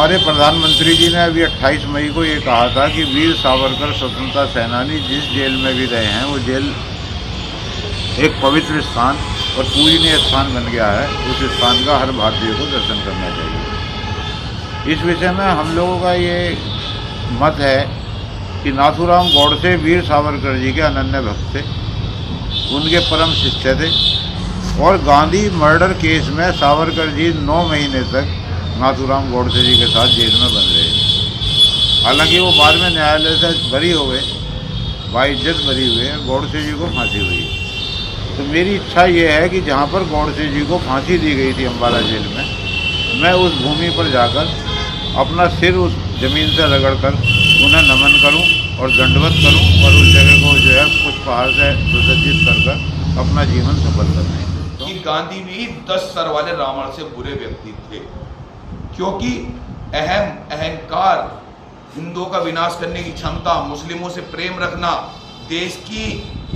हमारे प्रधानमंत्री जी ने अभी 28 मई को ये कहा था कि वीर सावरकर स्वतंत्रता सेनानी जिस जेल में भी रहे हैं वो जेल एक पवित्र स्थान और पूजनीय स्थान बन गया है। उस स्थान का हर भारतीय को दर्शन करना चाहिए। इस विषय में हम लोगों का ये मत है कि नाथूराम गोडसे वीर सावरकर जी के अनन्य भक्त थे, उनके परम शिष्य थे और गांधी मर्डर केस में सावरकर जी 9 महीने तक नाथूराम गोडसे जी के साथ जेल में बंद रहे। हालांकि वो बाद में न्यायालय से बरी हो गए, बाइज्जत बरी हुए, गोडसे जी को फांसी हुई। तो मेरी इच्छा ये है कि जहाँ पर गोडसे जी को फांसी दी गई थी अम्बाला जेल में, मैं उस भूमि पर जाकर अपना सिर उस ज़मीन से रगड़कर उन्हें नमन करूं और दंडवत करूं और उस जगह को जो है पुष्पहार से सुसज्जित कर अपना जीवन सफल करें। कि गांधी भी 10 सर वाले रावण से बुरे व्यक्ति थे, क्योंकि अहंकार, हिंदुओं का विनाश करने की क्षमता, मुस्लिमों से प्रेम रखना, देश की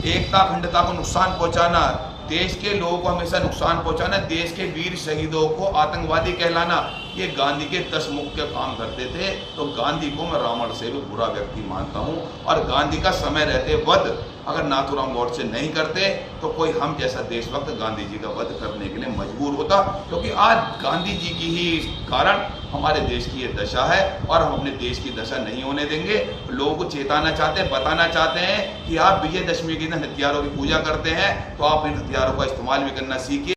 एकता अखंडता को नुकसान पहुंचाना, देश के लोगों को हमेशा नुकसान पहुंचाना, देश के वीर शहीदों को आतंकवादी कहलाना, ये गांधी के 10 मुख्य काम करते थे। तो गांधी को मैं रावण से भी बुरा व्यक्ति मानता हूं और गांधी का समय रहते वध अगर नाथूराम गोडसे नहीं करते तो कोई हम जैसा देशभक्त गांधी जी का वध करने के लिए मजबूर होता, क्योंकि आज गांधी जी की ही कारण हमारे देश की ये दशा है और हम अपने देश की दशा नहीं होने देंगे। लोगों को चेताना चाहते हैं, बताना चाहते हैं कि आप विजयदशमी के दिन हथियारों की पूजा करते हैं तो आप इन हथियारों का इस्तेमाल भी करना सीखिए।